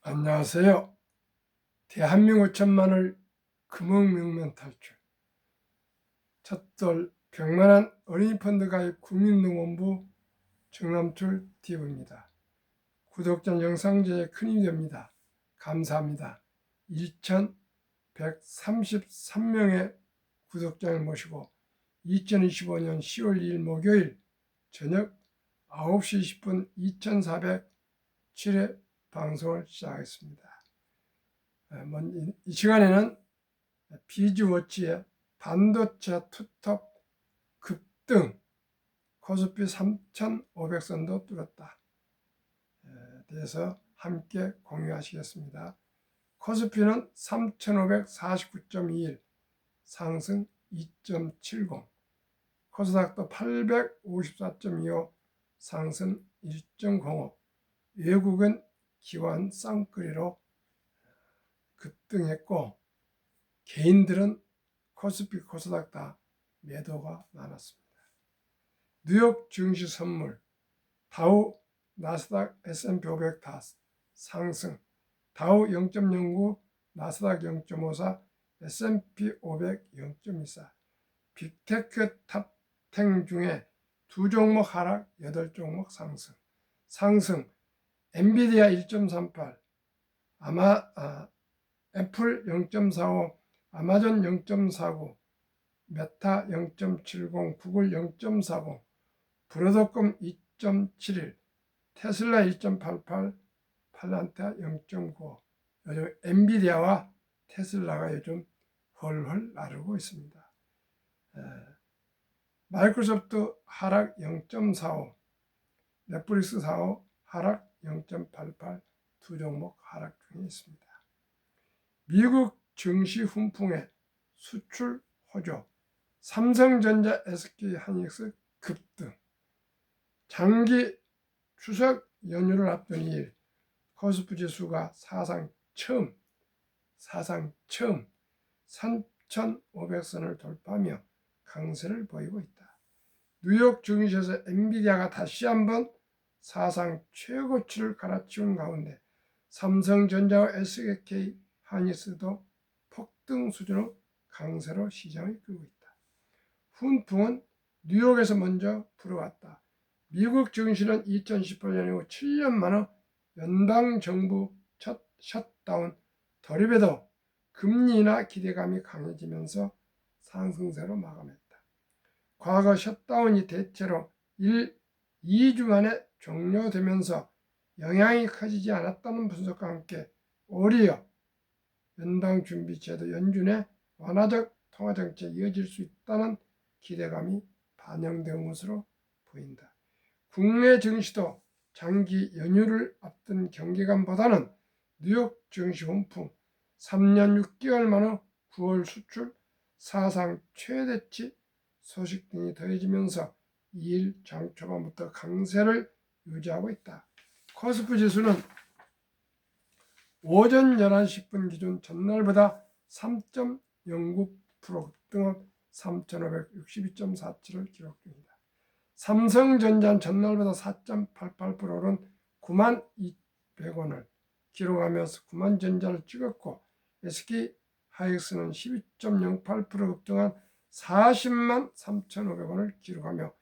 안녕하세요. 대한민국 천만을 금융명면 탈출 첫돌 100만원 어린이 펀드 가입 국민농원부 정남출 TV입니다. 구독자 영상 제에 큰 힘이 됩니다. 감사합니다. 2133명의 구독자를 모시고 2025년 10월 2일 목요일 저녁 9시 20분 2407회 방송을 시작하겠습니다. 이 시간에는 비즈워치의 반도체 투톱 급등 코스피 3,500선도 뚫었다 대해서 함께 공유하시겠습니다. 코스피는 3,549.21 상승 2.70, 코스닥도 854.25 상승 1.05, 외국은 기관 쌍끌이로 급등했고 개인들은 코스피, 코스닥 다 매도가 많았습니다. 뉴욕 증시 선물 다우, 나스닥, S&P 500 다 상승, 다우 0.09, 나스닥 0.54, S&P 500 0.24. 빅테크 탑10 중에 2종목 하락, 8종목 상승, 엔비디아 1.38, 애플 0.45, 아마존 0.49, 메타 0.70, 구글 0.40, 브로드콤 2.71, 테슬라 1.88, 팔란타 0.95. 요즘 엔비디아와 테슬라가 요즘 헐헐 나르고 있습니다. 마이크로소프트 하락 0.45, 넷플릭스 45 하락 0.88, 두 종목 하락 중에 있습니다. 미국 증시 훈풍에 수출 호조, 삼성전자, SK하이닉스 급등, 장기 추석 연휴를 앞둔 2일 코스피 지수가 사상 처음 3,500선을 돌파하며 강세를 보이고 있다. 뉴욕 증시에서 엔비디아가 다시 한번 사상 최고치를 갈아치운 가운데 삼성전자와 SK하이닉스도 폭등 수준으로 강세로 시장을 끌고 있다. 훈풍은 뉴욕에서 먼저 불어왔다. 미국 증시는 2018년 이후 7년 만에 연방정부 첫 셧다운 돌입에도 금리 인하 기대감이 강해지면서 상승세로 마감했다. 과거 셧다운이 대체로 2주 만에 종료되면서 영향이 커지지 않았다는 분석과 함께 오히려 연방준비제도 연준의 완화적 통화정책이 이어질 수 있다는 기대감이 반영된 것으로 보인다. 국내 증시도 장기 연휴를 앞둔 경계감보다는 뉴욕 증시 훈풍, 3년 6개월 만에 9월 수출 사상 최대치 소식 등이 더해지면서 2일 장 초반부터 강세를 유지하고 있다. 코스피 지수는 오전 11시 10분 기준 전날보다 3.09% 급등한 3,562.47을 기록 중이다. 삼성전자는 전날보다 4.88% 오른 92,100원을 기록하면서 90,000전자를 찍었고 SK하이닉스는 12.08% 급등한 403,500원을 기록하며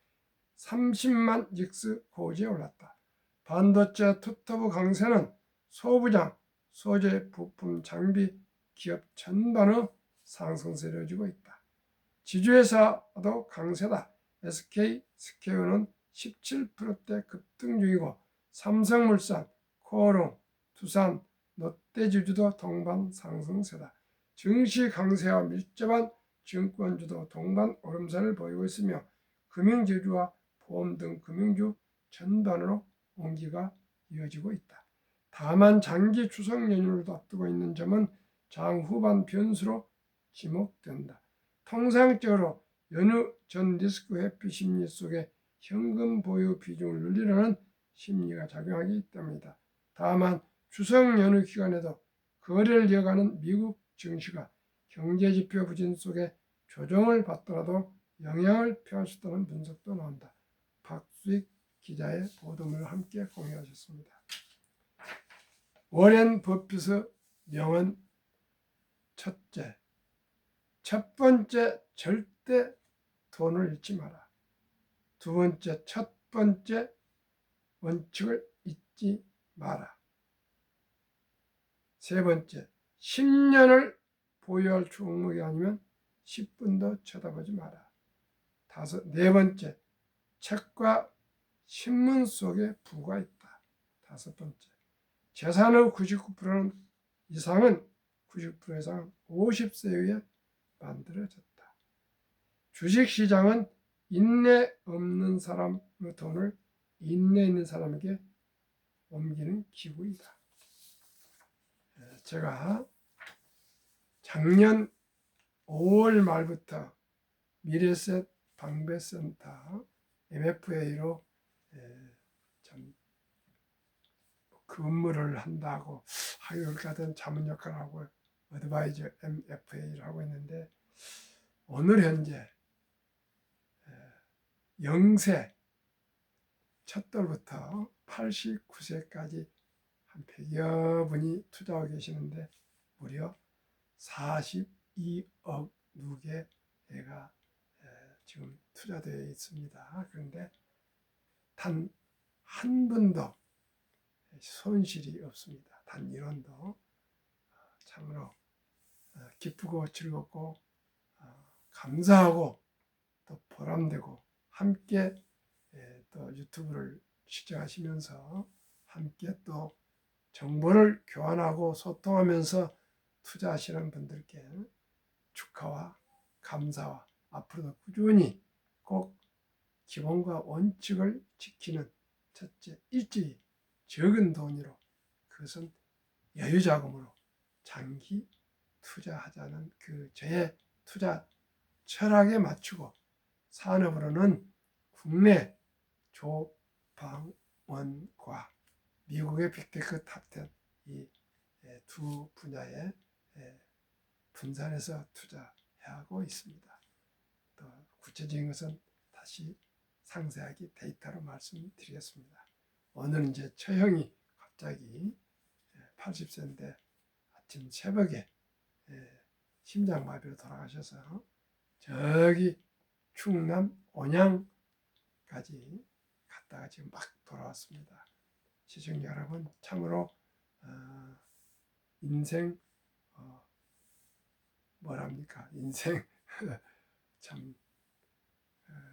30만 닉스 고지에 올랐다. 반도체 투톱 강세는 소부장, 소재, 부품, 장비, 기업 전반의 상승세를 이어지고 있다. 지주회사도 강세다. SK스퀘어는 17%대 급등 중이고 삼성물산, 코오롱, 두산, 롯데지주도 동반 상승세다. 증시 강세와 밀접한 증권주도 동반 오름세를 보이고 있으며 금융지주와 보험 등 금융주 전반으로 온기가 이어지고 있다. 다만 장기 추석 연휴를 앞두고 있는 점은 장 후반 변수로 지목된다. 통상적으로 연휴 전 리스크 회피 심리 속에 현금 보유 비중을 늘리려는 심리가 작용하기 때문이다. 다만 추석 연휴 기간에도 거래를 이어가는 미국 증시가 경제지표 부진 속에 조정을 받더라도 영향을 표할 수 있다는 분석도 나온다. 박수익 기자의 보도를 함께 공유하셨습니다. 워렌 버핏의 명언 첫째, 첫 번째 절대 돈을 잃지 마라. 두 번째, 첫 번째 원칙을 잊지 마라. 세 번째, 10년을 보유할 종목이 아니면 10분도 쳐다보지 마라. 네 번째, 책과 신문 속에 부가 있다. 다섯 번째, 재산의 99% 이상은 90% 이상은 50세 이후에 만들어졌다. 주식시장은 인내 없는 사람의 돈을 인내 있는 사람에게 옮기는 기구이다. 제가 작년 5월 말부터 미래셋 방배센터 MFA로 참 근무를 한다고 하여튼 자문 역할을 하고 어드바이저 MFA를 하고 있는데, 오늘 현재 영세 첫 돌부터 89세까지 한 100여 분이 투자하고 계시는데 무려 42억 누계가 지금 투자되어 있습니다. 그런데 단 한 분도 손실이 없습니다. 단 1원도. 참으로 기쁘고 즐겁고 감사하고 또 보람되고, 함께 또 유튜브를 시청하시면서 함께 또 정보를 교환하고 소통하면서 투자하시는 분들께 축하와 감사와 앞으로도 꾸준히 꼭 기본과 원칙을 지키는, 첫째, 일찍이 적은 돈으로, 그것은 여유자금으로 장기 투자하자는 그 저의 투자 철학에 맞추고, 산업으로는 국내 조방원과 미국의 빅테크 탑10 이 두 분야에 분산해서 투자하고 있습니다. 또 구체적인 것은 다시 상세하게 데이터로 말씀드리겠습니다. 오늘 이제 처형이 갑자기 80세인데 아침 새벽에 심장마비로 돌아가셔서 저기 충남 온양까지 갔다가 지금 막 돌아왔습니다. 시청자 여러분, 참으로 인생 뭐랍니까? 인생 참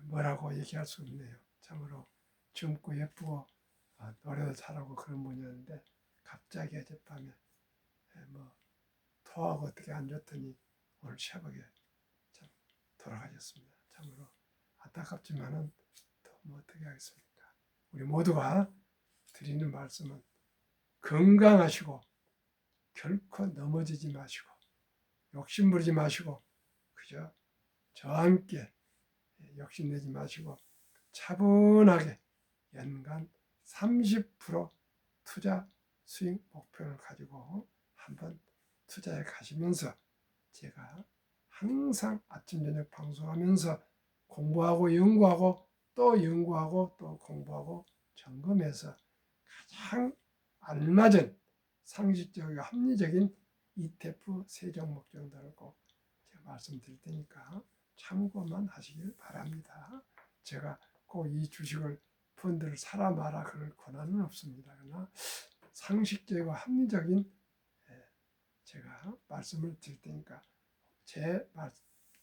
뭐라고 얘기할 수 없네요. 참으로 젊고 예쁘고 노래도 잘하고 그런 분이었는데 갑자기 어젯밤에 뭐 토하고 어떻게 안 좋더니 오늘 새벽에 참 돌아가셨습니다. 참으로 안타깝지만은 또 뭐 어떻게 하겠습니까? 우리 모두가 드리는 말씀은 건강하시고 결코 넘어지지 마시고 욕심부리지 마시고 그저 저와 함께 욕심내지 마시고 차분하게 연간 30% 투자 수익 목표를 가지고 한번 투자해 가시면서, 제가 항상 아침 저녁 방송하면서 공부하고 연구하고 또 연구하고 또 공부하고 점검해서 가장 알맞은 상식적이고 합리적인 ETF 세 종목 정도를 꼭 제가 말씀드릴 테니까 참고만 하시길 바랍니다. 제가 꼭 이 주식을 펀드를 사라 마라 그럴 권한은 없습니다. 그러나 상식적이고 합리적인 제가 말씀을 드릴 테니까 제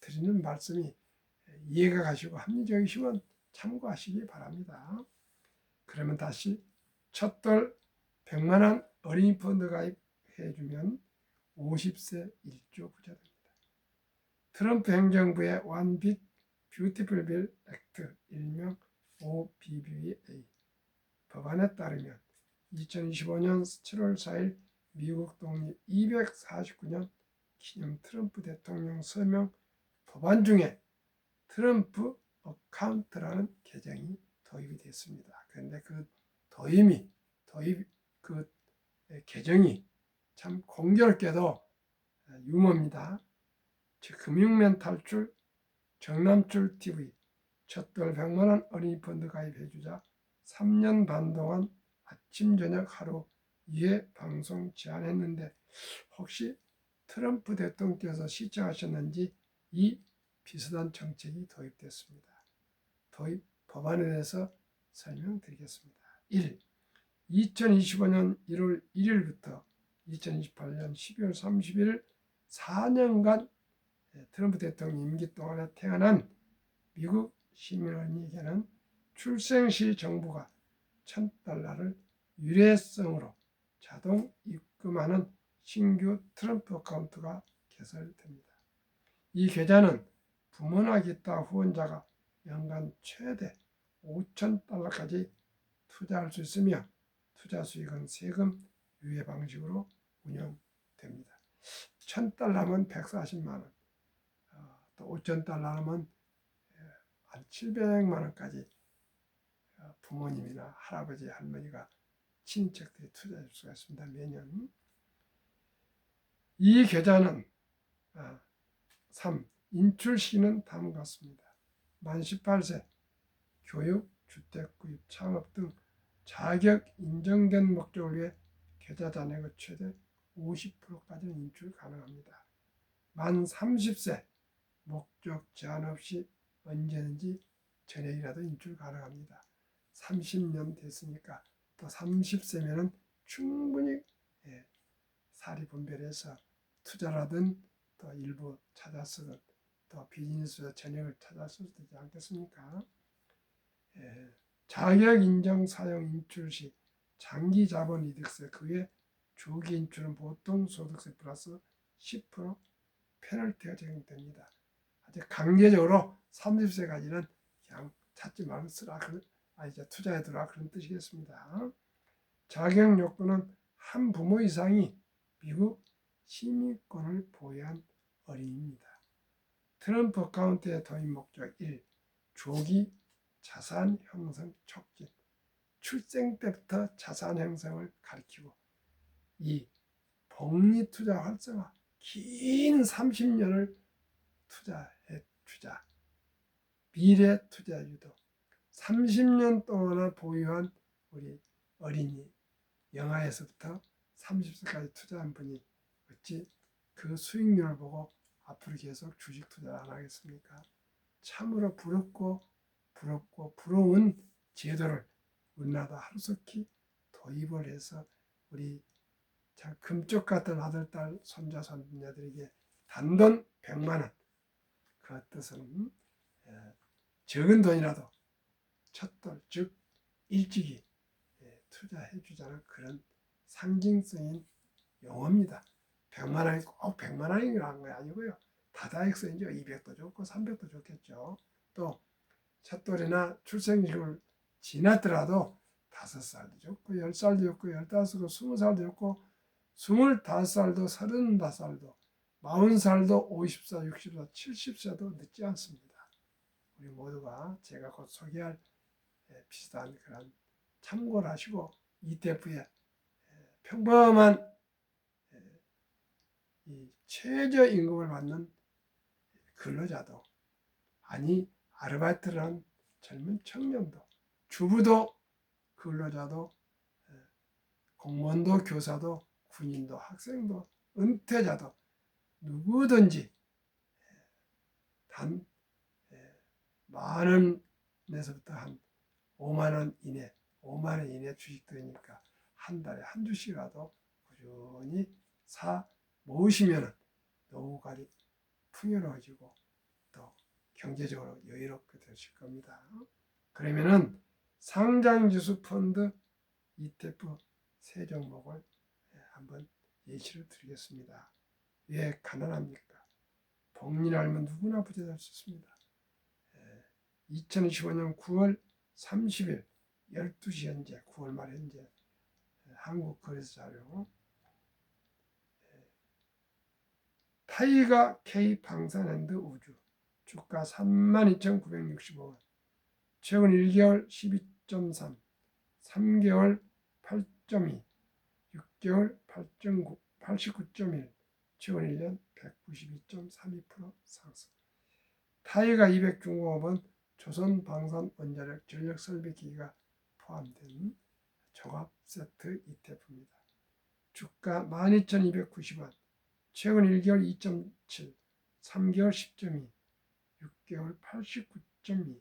드리는 말씀이 이해가 가시고 합리적이시면 참고하시기 바랍니다. 그러면 다시 첫돌 100만 원 어린이 펀드 가입해주면 50세 1조 부자 됩니다. 트럼프 행정부의 One Big Beautiful Bill Act, 일명 OBBA 법안에 따르면 2025년 7월 4일 미국 독립 249년 기념 트럼프 대통령 서명 법안 중에 트럼프 어카운트라는 계정이 도입이 됐습니다. 그런데 그 그 계정이 참 공교롭게도 유머입니다. 금융면 탈출, 정남출 TV, 첫돌 100만 원 어린이 펀드 가입해주자 3년 반 동안 아침 저녁 하루 이에 방송 제안했는데 혹시 트럼프 대통령께서 시청하셨는지 이 비슷한 정책이 도입됐습니다. 도입 법안에 대해서 설명드리겠습니다. 1. 2025년 1월 1일부터 2028년 12월 30일 4년간 트럼프 대통령 임기 동안에 태어난 미국 시민에게는 출생 시 정부가 $1,000를 유례성으로 자동 입금하는 신규 트럼프 어카운트가 개설됩니다. 이 계좌는 부모나 기타 후원자가 연간 최대 $5,000까지 투자할 수 있으며 투자 수익은 세금 유예 방식으로 운영됩니다. $1,000면 140만 원, 또 $5,000면 한 700만 원까지 부모님이나 할아버지, 할머니가 친인척들이 투자할 수가 있습니다. 매년. 이 계좌는 3. 인출 시는 다음과 같습니다. 만 18세, 교육, 주택 구입, 창업 등 자격 인정된 목적을 위해 계좌 잔액의 최대 50%까지는 인출 가능합니다. 만 30세, 목적 제한 없이 언제든지 전액이라도 인출 가능합니다. 30년 됐으니까 또 30세면은 충분히 사리 분별해서 투자라든 또 일부 찾아 쓰든 또 비즈니스 전액을 찾아 써도 되지 않겠습니까? 자격 인정 사용 인출 시 장기 자본 이득세 그 외 조기 인출은 보통 소득세 플러스 10% 페널티가 적용됩니다. 아주 강제적으로 30세까지는 그냥 찾지 말고 쓰라, 이제 투자해두라 그런 뜻이겠습니다. 자격 요건은 한 부모 이상이 미국 시민권을 보유한 어린이입니다. 트럼프 어카운트의 도입 목적 1. 조기 자산 형성 촉진. 출생 때부터 자산 형성을 가리키고 2. 복리 투자 활성화. 긴 30년을 투자해 주자. 미래 투자 유도. 30년 동안을 보유한 우리 어린이 영아에서부터 30세까지 투자한 분이 어찌 그 수익률을 보고 앞으로 계속 주식 투자를 안 하겠습니까? 참으로 부럽고 부러운 제도를 우리나라도 하루속히 도입을 해서 우리 참 금쪽 같은 아들, 딸, 손자, 손녀들에게 단돈 100만 원, 그 뜻은 적은 돈이라도 첫돌, 즉 일찍이 투자해 주자는 그런 상징성인 용어입니다. 100만 원이 꼭 100만 원이라는 거 아니고요. 다다익선이죠. 200도 좋고 300도 좋겠죠. 또 첫돌이나 출생률을 지났더라도 5살도 좋고 10살도 좋고 15살도 20살도 좋고 25살도 35살도 40살도 50살, 60살, 70세도 늦지 않습니다. 우리 모두가 제가 곧 소개할 비슷한 그런 참고를 하시고 ETF에 평범한 이 최저임금을 받는 근로자도 아니 아르바이트를 한 젊은 청년도 주부도 근로자도 공무원도 교사도 군인도 학생도 은퇴자도 누구든지 단 만 원에서부터 한 5만 원 이내 5만 원 이내 주식 들으니까 한 달에 한 주씩이라도 꾸준히 사 모으시면 노후가 풍요로워지고 또 경제적으로 여유롭게 되실 겁니다. 그러면은 상장지수 펀드 ETF 세 종목을 한번 예시를 드리겠습니다. 왜 가난합니까? 복리를 알면 누구나 부자 될 수 있습니다. 2025년 9월 30일 12시 현재 9월 말 현재 한국거래소 자료 타이가 K 방산랜드 우주 주가 32,965원 최근 1개월 12.3 3개월 8.2 6개월 8.9 89.1 최근 1년 192.32% 상승 타이가 200중공업은 조선방산원자력 전력설비기기가 포함된 종합세트 ETF입니다. 주가 12,290원, 최근 1개월 2.7, 3개월 10.2, 6개월 89.2,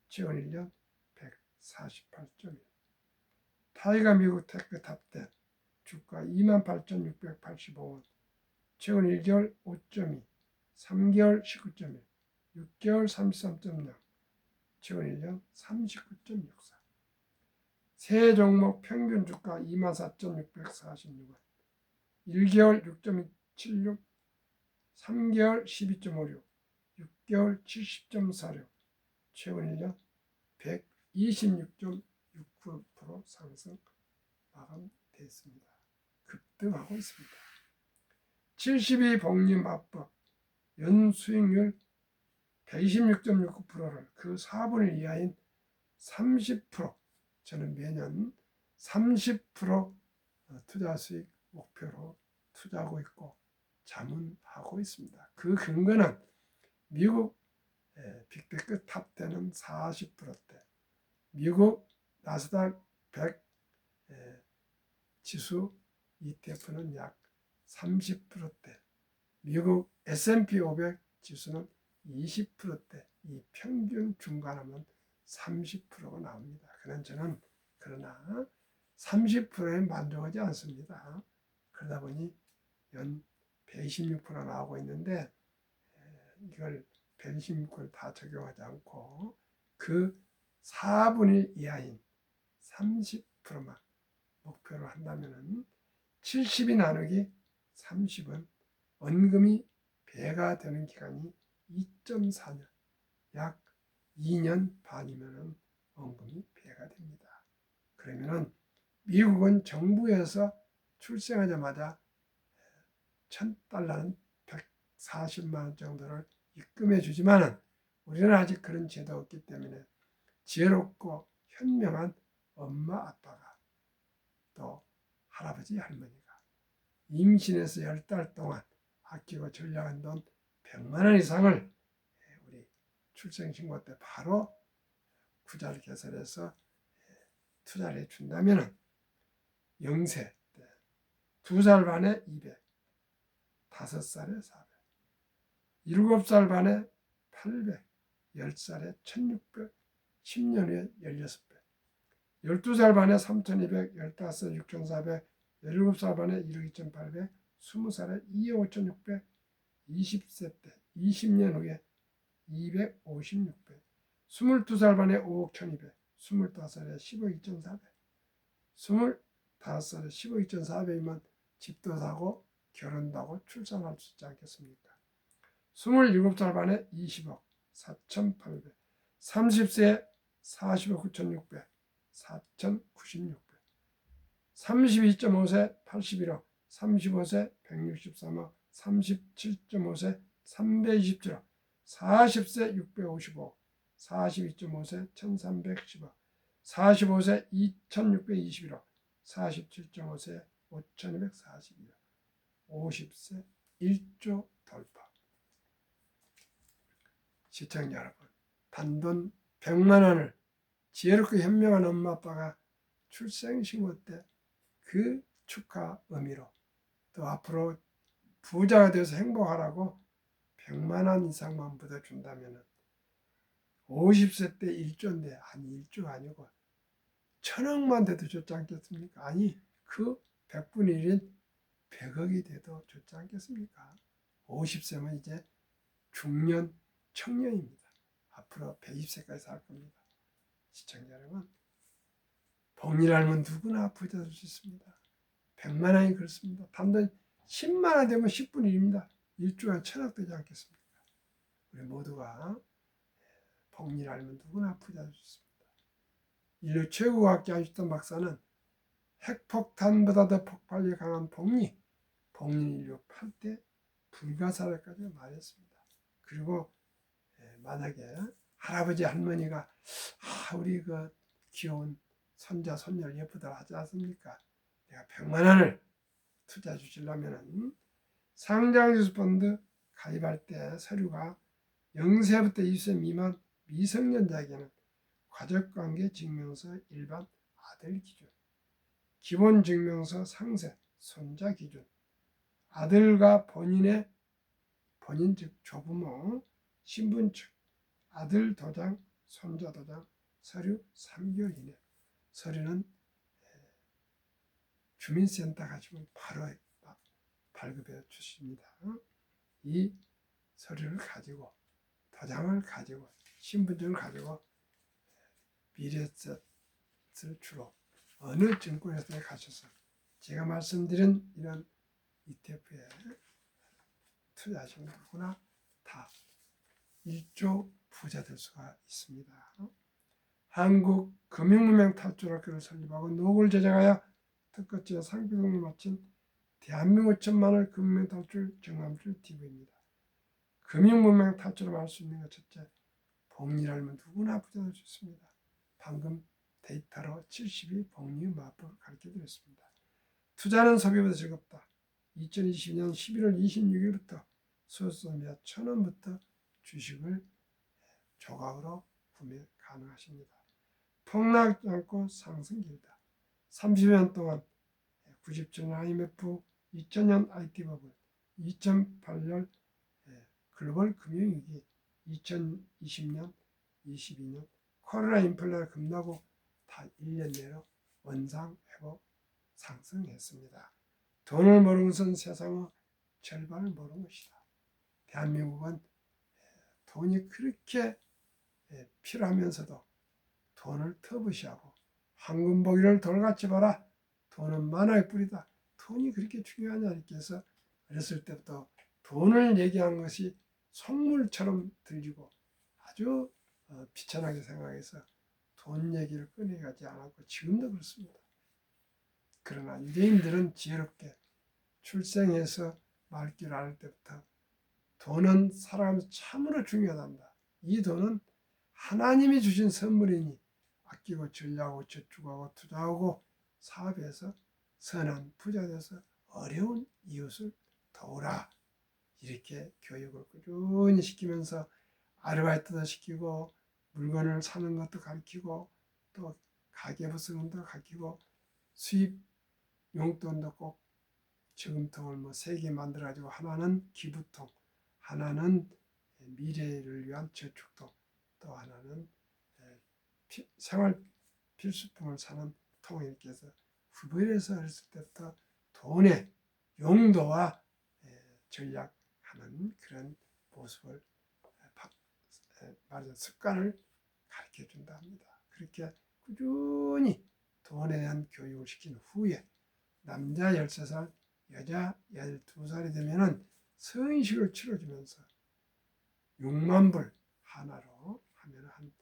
최근 1년 148.1. 타이가 미국 테크 탑10, 주가 28,685원, 최근 1개월 5.2, 3개월 19.1, 6개월 33.0, 최근 1년 39.64. 세 종목 평균 주가 24,646원, 1개월 6.76, 3개월 12.56, 6개월 70.46, 최근 1년 126.69% 상승 마감됐습니다. 급등하고 있습니다. 72 복리마법 연수익률 126.69%를 그 4분의 이하인 30%, 저는 매년 30% 투자 수익 목표로 투자하고 있고 자문하고 있습니다. 그 근거는 미국 빅테크 탑10은 40%대, 미국 나스닥 100 지수 ETF는 약 30%대, 미국 S&P 500 지수는 20%대, 이 평균 중간하면 30%가 나옵니다. 그러나 30%에 만족하지 않습니다. 그러다 보니 연 126% 나오고 있는데 이걸 126%를 다 적용하지 않고 그 4분의 이하인 30%만 목표로 한다면 70이 나누기 30은 원금이 배가 되는 기간이 2.4년, 약 2년 반이면 원금이 배가 됩니다. 그러면 미국은 정부에서 출생하자마자 $1,000는 140만 원 정도를 입금해 주지만 우리는 아직 그런 제도가 없기 때문에 지혜롭고 현명한 엄마 아빠가 또 할아버지 할머니가 임신해서 10달 동안 아끼고 전략한 돈 100만 원 이상을 우리 출생신고 때 바로 구자를 개설해서 투자를 해준다면 0세 때 2살 반에 200, 5살에 400, 7살 반에 800, 10살에 1600, 10년 후에 16배, 12살 반에 3200, 15살에 6400, 17살 반에 1억 2800, 20살에 2억 5600, 20세 때 20년 후에 256배, 22살 반에 5억 1200, 25살에 10억 2400, 25살에 10억 2400이면 집도 사고 결혼도 하고 출산할 수 있지 않겠습니까? 27살 반에 20억 4800, 30세에 40억 9600, 4096배, 32.5세 81억, 35세 163억, 37.5세 327억, 40세 655억, 42.5세 1310억, 45세 2621억, 47.5세 5242억, 50세 1조 돌파. 시청자 여러분, 단돈 100만 원을 지혜롭고 현명한 엄마 아빠가 출생신고 때 그 축하 의미로 또 앞으로 부자가 되어서 행복하라고 100만 원 이상만 묻어준다면 50세 때 1조인데 아니 1조가 아니고 1000억만 돼도 좋지 않겠습니까? 아니 그 100분의 1인 100억이 돼도 좋지 않겠습니까? 50세면 이제 중년 청년입니다. 앞으로 120세까지 살 겁니다. 시청자 여러분, 복리를 알면 누구나 부자 될 수 있습니다. 100만 원이 그렇습니다. 단돈 10만 원 되면 10분의 1입니다. 1조에 1000억 되지 않겠습니까? 우리 모두가 복리를 알면 누구나 부자 될 수 있습니다. 인류 최고 과학자 아인슈타인 박사는 핵폭탄보다 더 폭발력이 강한 복리 인류 8대 불가사의까지 말했습니다. 그리고 만약에 할아버지 할머니가 우리 그 귀여운 손자 손녀를 예쁘다 하지 않습니까? 내가 100만 원을 투자해 주시려면 상장지수 펀드 가입할 때 서류가 0세부터 20세 미만 미성년자에게는 가족관계 증명서 일반 아들 기준, 기본증명서 상세, 손자 기준, 아들과 본인 즉 조부모, 신분증, 아들 도장, 손자 도장, 서류 3개월 이내. 서류는 주민센터 가시면 바로 발급해 주십니다. 이 서류를 가지고, 도장을 가지고, 신분증을 가지고 미래셋을 주로 어느 증권회사에 가셔서 제가 말씀드린 이런 ETF에 투자하시는 누구나 다 1조 부자 될 수가 있습니다. 한국 금융문명 탈출학교를 설립하고 노고를 제작하여 특허제 상비 등록을 마친 대한민국 천만을 금융 탈출 정함줄 TV입니다. 금융문명 탈출을 할 수 있는 것 첫째, 복리를 알면 누구나 부자 될 수 있습니다. 방금 데이터로 72 복리 마법을 가르쳐드렸습니다. 투자는 소비보다 즐겁다. 2022년 11월 26일부터 수수료 1,000원부터 주식을 조각으로 구매 가능하십니다. 폭락하지 않고 상승 길다. 30년 동안 97년 IMF, 2000년 IT 버블, 2008년 글로벌 금융위기, 2020년, 22년 코로나 인플레가 급나고 다 1년 내로 원상 회복 상승했습니다. 돈을 모르는 것은 세상의 절반을 모르는 것이다. 대한민국은 돈이 그렇게 필요하면서도 돈을 터부시하고 황금보기를 돌같이 봐라. 돈은 만화의 뿌리다. 돈이 그렇게 중요하냐 이렇게 해서 어렸을 때부터 돈을 얘기한 것이 속물처럼 들리고 아주 비천하게 생각해서 돈 얘기를 꺼내가지 않았고 지금도 그렇습니다. 그러나 유대인들은 지혜롭게 출생해서 말귀를 알 때부터 돈은 살아가면서 참으로 중요하단다. 이 돈은 하나님이 주신 선물이니 아끼고 전략하고 저축하고 투자하고 사업해서 선한 부자 돼서 어려운 이웃을 도우라. 이렇게 교육을 꾸준히 시키면서 아르바이트도 시키고 물건을 사는 것도 가르치고 또 가계부서도 가르치고 수입 용돈도 꼭 저금통을 3개 만들어 가지고 하나는 기부통, 하나는 미래를 위한 저축통, 또 하나는 생활 필수품을 사는 통 이렇게 해서 구별해서 어렸을 때부터 돈의 용도와 전략하는 그런 모습을 말하자면 습관을 가르쳐 준다 합니다. 그렇게 꾸준히 돈에 대한 교육을 시킨 후에 남자 13살, 여자 12살이 되면은 성인식을 치러주면서 6만 불 하나로 하면 한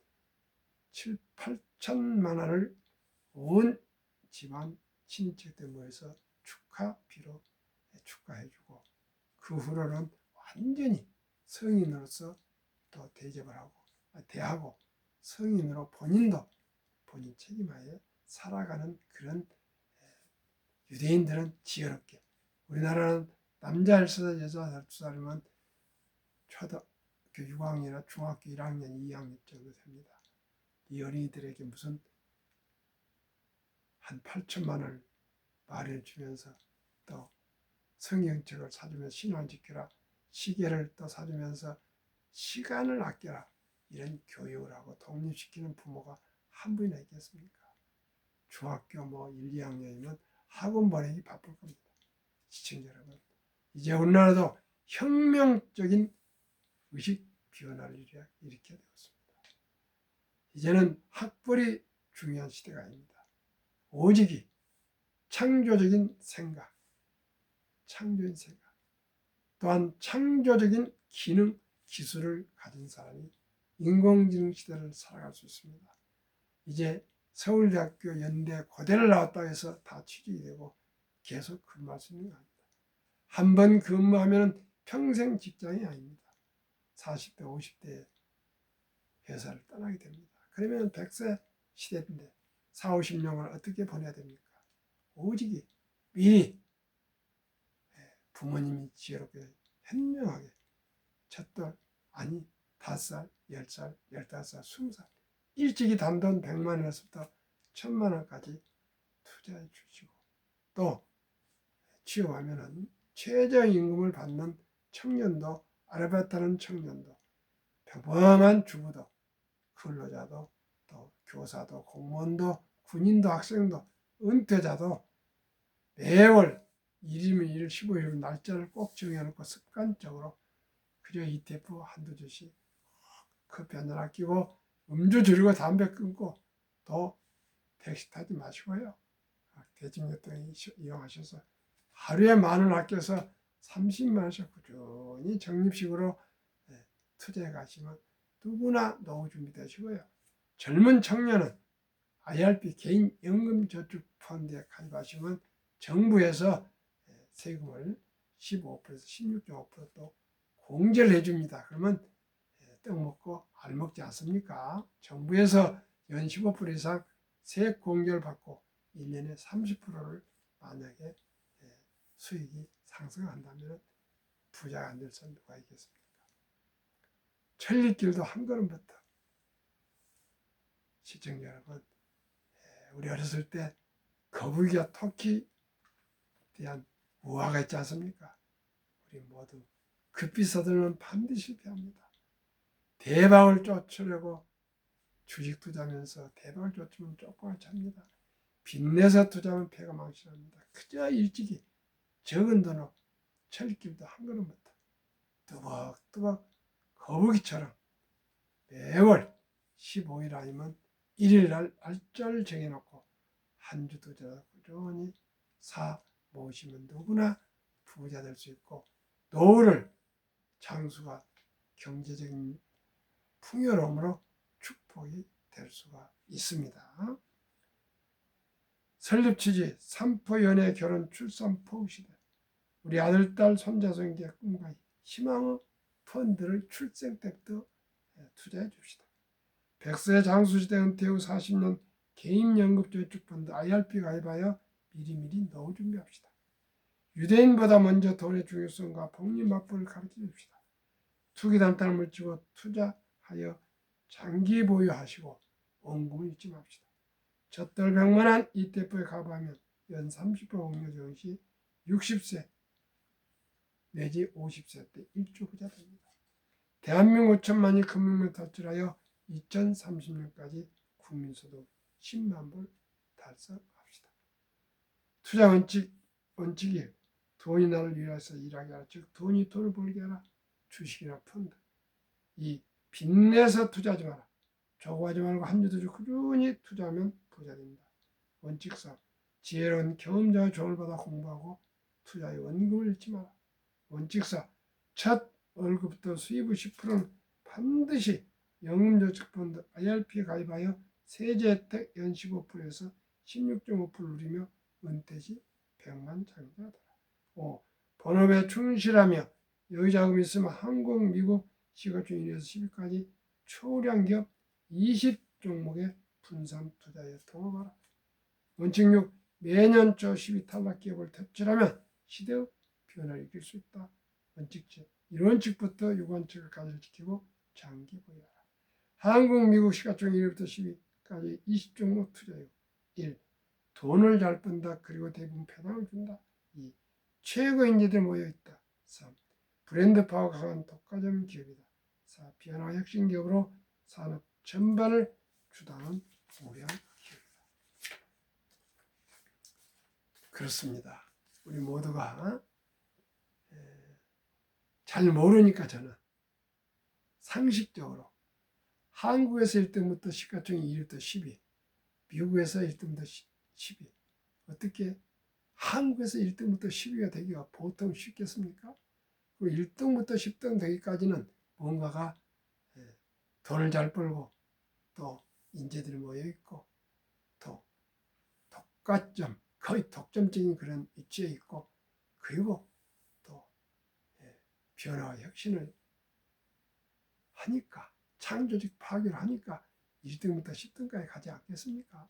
7, 8천만 원을 온 집안 친척들 모여서 축하비로 축하해주고 그 후로는 완전히 성인으로서 또 대접을 하고 대하고 성인으로 본인도 본인 책임하에 살아가는 그런 유대인들은 지혜롭게 우리나라는 남자 13살, 여자 12살이면 초등학교 6학년이나 중학교 1학년, 2학년 정도 됩니다. 이 어린이들에게 무슨 한 8천만 원을 마련해 주면서 또 성경책을 사주면서 신앙 지켜라, 시계를 또 사주면서 시간을 아껴라 이런 교육을 하고 독립시키는 부모가 한 분이나 있겠습니까? 중학교 1, 2학년이면 학원 보내기 바쁠 겁니다. 시청자 여러분, 이제 우리나라도 혁명적인 의식 변화를 일으켜야 되었습니다. 이제는 학벌이 중요한 시대가 아닙니다. 오직이 창조적인 생각, 또한 창조적인 기능, 기술을 가진 사람이 인공지능 시대를 살아갈 수 있습니다. 이제 서울대학교, 연대, 고대를 나왔다 해서 다 취직이 되고 계속 근무할 수 있는 거 아닙니다. 한 번 근무하면 평생 직장이 아닙니다. 40대, 50대에 회사를 떠나게 됩니다. 그러면 100세 시대인데 4, 50년을 어떻게 보내야 됩니까? 오직이 미리 부모님이 지혜롭게 현명하게 첫돌 아니 5살, 10살, 15살, 20살 일찍이 단돈 100만 원에서부터 1000만 원까지 투자해 주시고 또 취업하면은 최저임금을 받는 청년도, 아르바이트하는 청년도, 평범한 주부도, 근로자도, 또 교사도, 공무원도, 군인도, 학생도, 은퇴자도 매월 1일이면 1일, 15일 날짜를 꼭 정해놓고 습관적으로 그저 ETF 한두 주씩 커피 한잔 아끼고 음주 줄이고 담배 끊고 또 택시 타지 마시고요. 대중교통 이용하셔서 하루에 10,000원 아껴서 30만 원씩 꾸준히 적립식으로 투자해 가시면 누구나 노후 준비되시고요. 젊은 청년은 IRP 개인 연금저축 펀드에 가입하시면 정부에서 세금을 15%에서 16.5%또 공제를 해줍니다. 그러면 떡 먹고 알 먹지 않습니까? 정부에서 연 15% 이상 세액 공제를 받고 1년에 30%를 만약에 수익이 상승한다면 부자가 안 될 사람 누가 있겠습니까? 천리길도 한 걸음부터. 시청자 여러분, 우리 어렸을 때 거북이와 토끼에 대한 우화가 있지 않습니까? 우리 모두 급히 서들면 반드시 실패합니다. 대박을 쫓으려고 주식 투자하면서 대박을 쫓으면 쪽박을 찹니다. 빚내서 투자하면 배가 망신합니다. 그저 일찍이 적은 돈으로 철길도 한 걸음부터 뚜벅뚜벅 거북이처럼 매월 15일 아니면 1일 날짜를 정해놓고 한 주 투자 꾸준히 사 모으시면 누구나 부자 될 수 있고 노후를 장수가 경제적인 풍요로움으로 축복이 될 수가 있습니다. 설립 취지 삼포 연애 결혼 출산 포우 시대. 우리 아들, 딸, 손자, 손자의 꿈과 희망의 펀드를 출생 때부터 투자해 줍시다. 100세 장수시대 은퇴 후 40년 개인연금저축펀드 IRP 가입하여 미리미리 노후 준비합시다. 유대인보다 먼저 돈의 중요성과 복리맞불을 가르쳐 줍시다. 투기 단타를 물치고 투자하여 장기 보유하시고 원금을 잊지 맙시다. 젖들 100만원 ETF에 가입하면 연 30% 공유정 시 60세 내지 50세 때 1조 부자 됩니다. 대한민국 5천만이 금융을 탈출하여 2030년까지 국민소득 10만 불 달성합시다. 투자 원칙이 돈이 나를 위해서 일하게 하라. 즉 돈이 돈을 벌게 하라. 주식이나 펀드. 이 빚내서 투자하지 마라. 조고하지 말고 한 주도 꾸준히 투자하면 부자 됩니다. 원칙 3. 지혜로운 경험자의 조언을 받아 공부하고 투자의 원금을 잃지 마라. 원칙 4. 첫 월급부터 수입의 10%는 반드시 연금저축펀드 IRP에 가입하여 세제 혜택 연 15%에서 16.5% 누리며 은퇴 시 100만 장자가 되라. 5. 본업에 충실하며 여유자금이 있으면 한국, 미국 시가총 1에서 10위까지 초량 기업 20종목의 분산 투자에 통합하라. 원칙 6. 매년 초 10위 탈락 기업을 탑출하면 시대의 변화를 이길 수 있다. 원칙 7. 1원칙부터 6원칙을 가지를 지키고 장기 보유하라. 한국, 미국 시가총 1위부터 10위까지 20종목 투자요. 1. 돈을 잘 번다. 그리고 대부분 배당을 준다. 2. 최고 인재들 모여있다. 3. 브랜드 파워가 강한 독과점 기업이다. 4. 변화 혁신 기업으로 산업 전반을 주도하는 우량 기업이다. 그렇습니다. 우리 모두가 잘 모르니까 저는 상식적으로 한국에서 1등부터 시가총액 1위부터 10위, 미국에서 1등부터 10위. 어떻게 한국에서 1등부터 10위가 되기가 보통 쉽겠습니까? 그 1등부터 10등 되기까지는 뭔가가 돈을 잘 벌고 또 인재들이 모여있고 또 독과점, 거의 독점적인 그런 위치에 있고 그리고 또 변화와 혁신을 하니까 창조적 파괴를 하니까 1등부터 10등까지 가지 않겠습니까?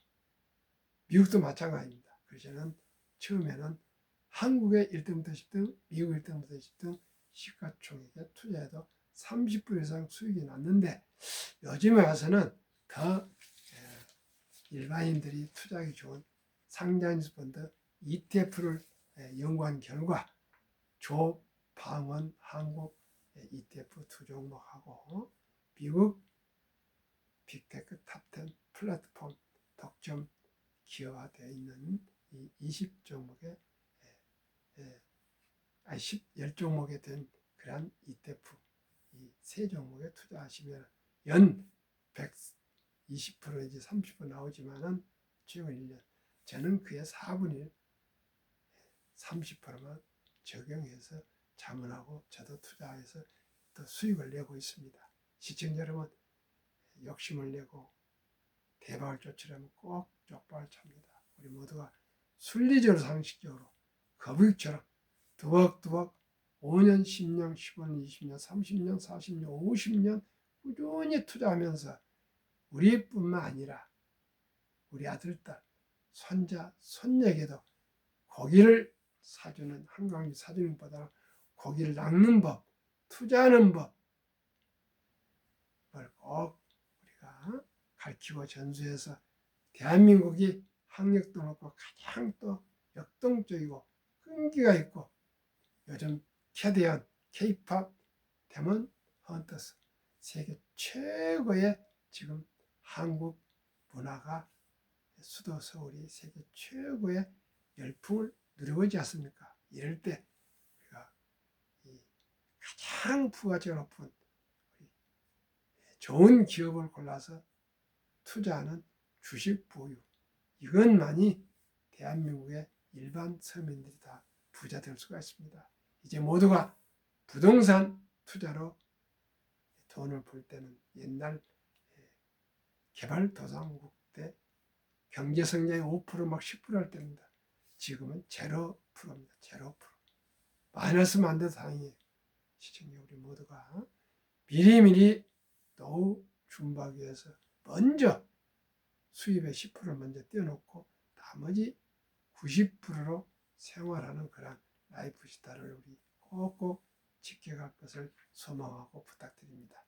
미국도 마찬가지입니다. 그래서 저는 처음에는 한국의 1등부터 10등, 미국 1등부터 10등 시가총액에 투자해도 30% 이상 수익이 났는데 요즘에 와서는 더 일반인들이 투자하기 좋은 상장인수 펀드 ETF를 연구한 결과 조방원 한국 ETF 두 종목하고 미국 빅테크 탑10 플랫폼 독점 기여화되어 있는 이 20종목의 10종목에 된 그러한 ETF 이 세 종목에 투자하시면 연 120%인지 30% 나오지만은 최근 1년 저는 그의 4분의 1 30%만 적용해서 자문하고 저도 투자해서 또 수익을 내고 있습니다. 시청자 여러분 욕심을 내고 대박을 쫓으려면 꼭 쪽박을 찹니다. 우리 모두가 순리적으로 상식적으로 거북이처럼 두벅두벅 5년, 10년, 15년, 20년, 30년, 40년, 50년 꾸준히 투자하면서 우리뿐만 아니라 우리 아들, 딸, 손자, 손녀에게도 고기를 사주는 한강이 사주는 것보다 고기를 낚는 법, 투자하는 법을 꼭 우리가 가르치고 전수해서 대한민국이 학력도 높고 가장 또 역동적이고 끈기가 있고 요즘 캐대언, K-팝, 데몬 헌터스 세계 최고의 지금 한국 문화가 수도 서울이 세계 최고의 열풍을 누리고 있지 않습니까? 이럴 때 우리가 가장 부가치가 높은 좋은 기업을 골라서 투자하는 주식 보유 이것만이 대한민국의 일반 서민들이 다 부자 될 수가 있습니다. 이제 모두가 부동산 투자로 돈을 벌 때는 옛날 개발도상국 때 경제성장이 5%막 10%할 때입니다. 지금은 0%입니다. 0%. 마이너스면 안 돼도 다행이에요. 시청자 우리 모두가 미리미리 노후 준비하기 위해서 먼저 수입의 10%를 먼저 떼어놓고 나머지 90%로 생활하는 그런 라이프 스타일을 우리 꼭꼭 지켜갈 것을 소망하고 부탁드립니다.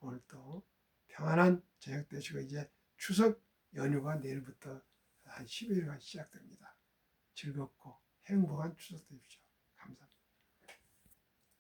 오늘도 평안한 저녁 되시고 이제 추석 연휴가 내일부터 한 10일간 시작됩니다. 즐겁고 행복한 추석 되십시오.